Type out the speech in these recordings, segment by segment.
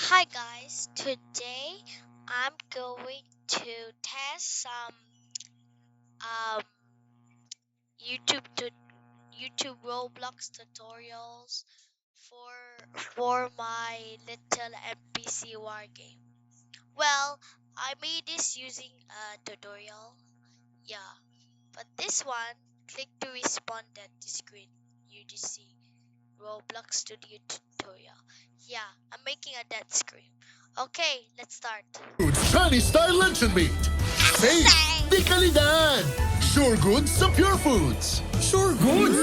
Hi guys, today I'm going to test some um YouTube to YouTube Roblox tutorials for my little NPC war game. Well, I made this using a tutorial. Yeah, but this one, click to respond at the screen. You just see Roblox Studio tutorial. Yeah, I'm making a dead screen. Okay, let's start. Sunny Star Luncheon Meat. Safe, di kalidad. Sure goods sa Pure Foods. Sure goods!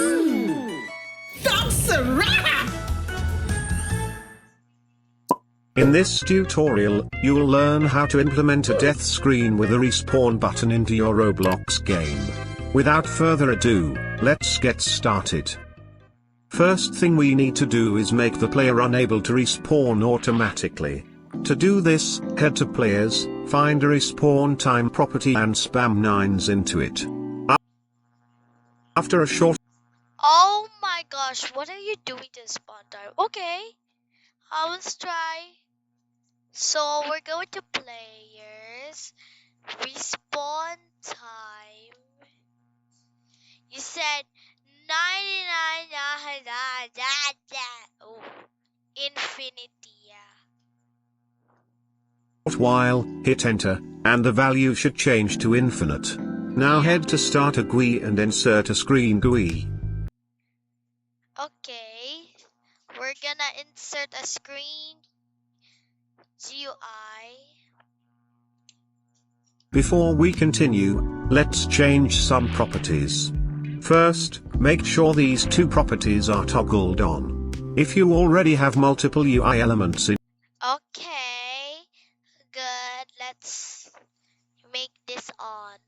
That's a wrap! In this tutorial, you'll learn how to implement a death screen with a respawn button into your Roblox game. Without further ado, let's get started. First thing we need to do is make the player unable to respawn automatically. To do this, head to Players, find a respawn time property and spam 9s into it. After a short Oh my gosh, what are you doing to spawn time? Okay, let's try. So we're going to players, respawn time. You said 99, oh, infinity, yeah. while, hit enter, and the value should change to infinite. Now head to Start a GUI and insert a screen GUI. Okay, we're gonna insert a screen GUI. Before we continue, let's change some properties. First, make sure these two properties are toggled on. If you already have multiple UI elements in Okay, good. Let's make this on.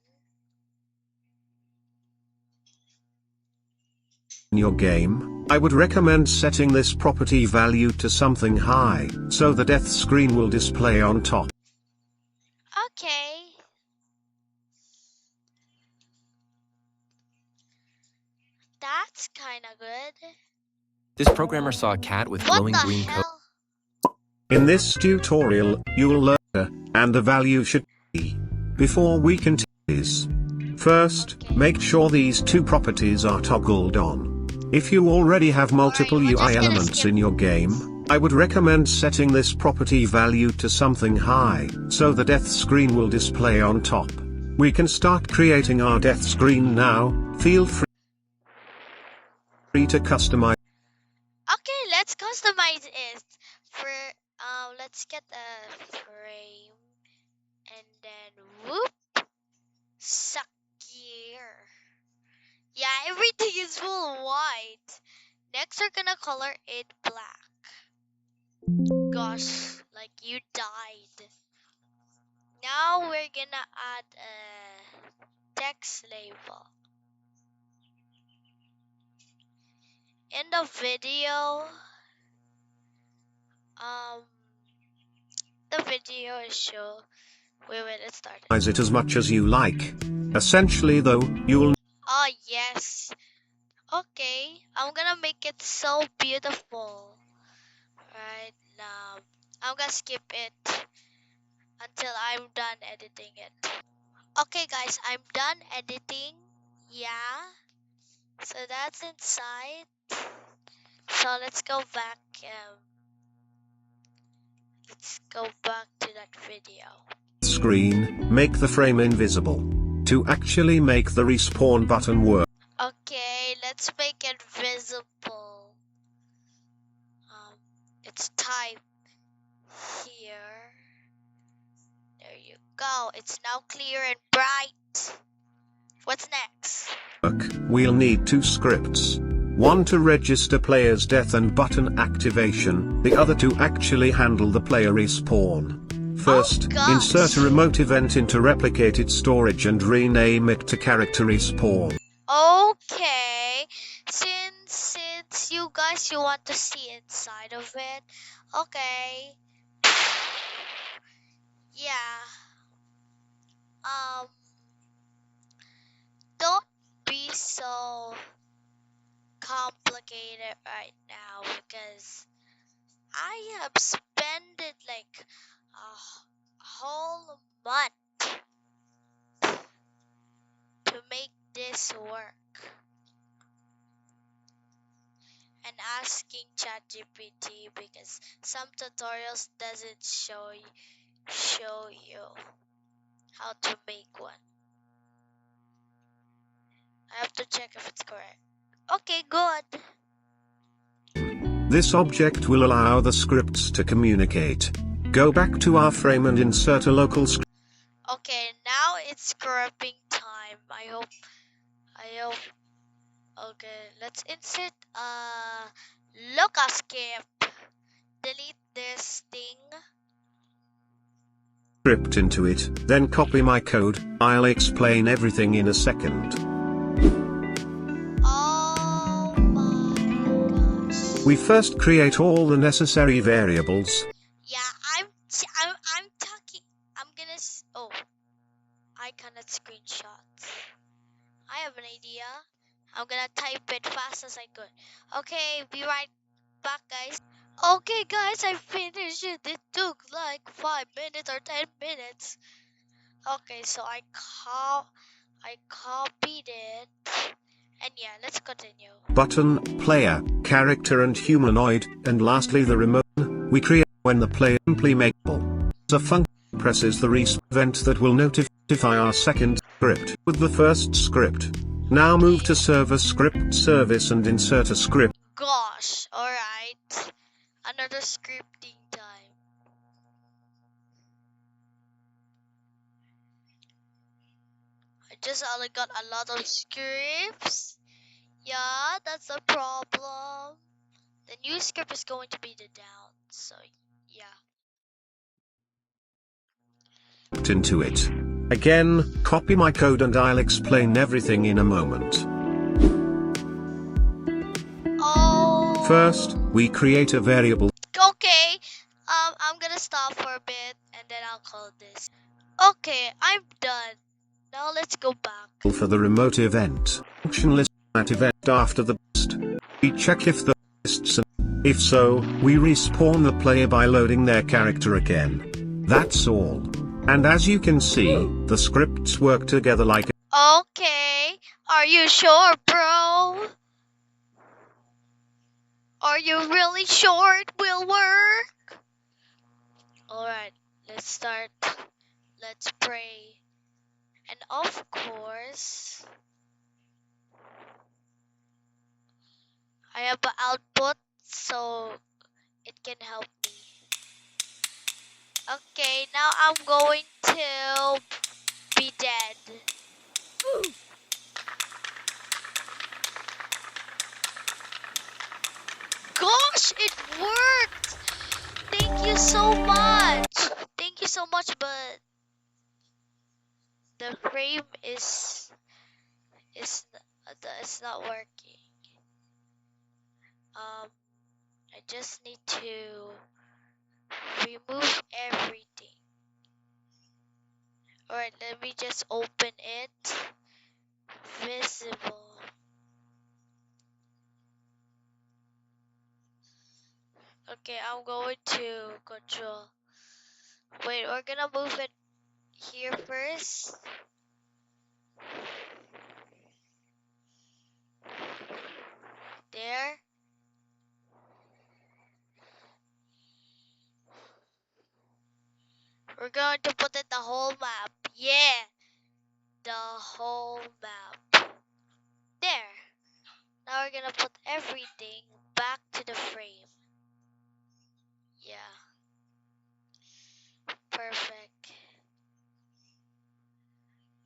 your game, I would recommend setting this property value to something high, so the death screen will display on top. Okay. That's kinda good. This programmer saw a cat with What glowing the green coat. hell? In this tutorial, you'll learn, and the value should be. Before we continue, first, make sure these two properties are toggled on. If you already have multiple Alright, we're just UI gonna elements skip. in your game, I would recommend setting this property value to something high, so the death screen will display on top. We can start creating our death screen now. Feel free to customize. Okay, let's customize it. Let's get a frame and then whoop, suck here. Yeah, everything is full white. Next, we're gonna color it black. Gosh, like you died. Now we're gonna add a text label. In the video, the video is show. Wait, let's start it. It as much as you like. Essentially though, you'll Oh yes. Okay, I'm gonna make it so beautiful. Right now, I'm gonna skip it until I'm done editing it. Okay guys, I'm done editing. Yeah. So that's inside. So let's go back. Let's go back to that video. screen, make the frame invisible. To actually make the respawn button work, Okay, let's make it visible. It's type here. There you go. It's now clear and bright. What's next? we'll need two scripts. One to register player's death and button activation, the other to actually handle the player respawn. First, gosh. insert a remote event into replicated storage and rename it to character respawn. Okay, since you guys you want to see inside of it, okay. Yeah. Don't be so complicated right now because I have spent it like month to make this work. And asking ChatGPT because some tutorials doesn't show you how to make one. I have to check if it's correct. Okay, good. This object will allow the scripts to communicate. Go back to our frame and insert a local script. Okay, now it's scrubbing time. I hope. Okay, let's insert local skip. Delete this thing. Script into it, then copy my code. I'll explain everything in a second. Oh my gosh. We first create all the necessary variables. Yeah, I'm talking. I'm gonna. Oh, I cannot screenshot. I have an idea. I'm gonna type it fast as I could. Okay, be right back, guys. Okay, guys, I finished it. It took like 5 minutes or 10 minutes. Okay, so I copied it. And yeah, let's continue. Button, player, character and humanoid, and lastly the remote we create when the player simply makeable. A function presses the reset event that will notify our second script with the first script. Now move to server script service and insert a script. Gosh, alright. Another scripting time. I just only got a lot of scripts. Yeah, that's a problem. The new script is going to be the down, so yeah. Into it. Again, copy my code and I'll explain everything in a moment. Oh. First, we create a variable. Okay, I'm gonna stop for a bit and then I'll call this. Okay, I'm done. Now let's go back. For the remote event. Function list that event after the burst. We check if the lists and if so, we respawn the player by loading their character again. That's all. And as you can see, the scripts work together like. Okay, are you sure, bro? Are you really sure it will work? Alright, let's start. Let's pray. And of course, I have an output so it can help me. Okay, now I'm going to be dead. Gosh, it worked! Thank you so much. Thank you so much, but the frame is not working. I just need to remove everything. Alright, let me just open it. Visible. Okay, I'm going to control. Wait, we're gonna move it here first. There. We're going to put it the whole map. Yeah. The whole map. There. Now we're gonna put everything back to the frame. Yeah. Perfect.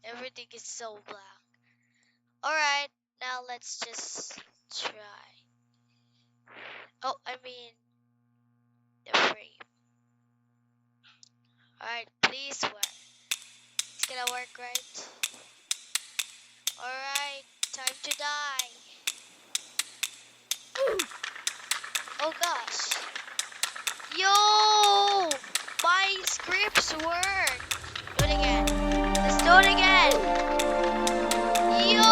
Everything is so black. Alright, now let's just try. Oh, I mean the frame. Alright, please work. It's gonna work, right? Alright, time to die. Oh gosh. Yo! My scripts work. Do it again. Let's do it again. Yo!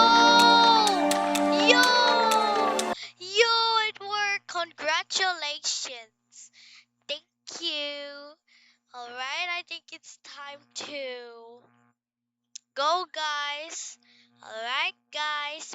Yo! Yo, it worked. Congratulations. Thank you. Alright, I think it's time to go, guys. Alright, guys.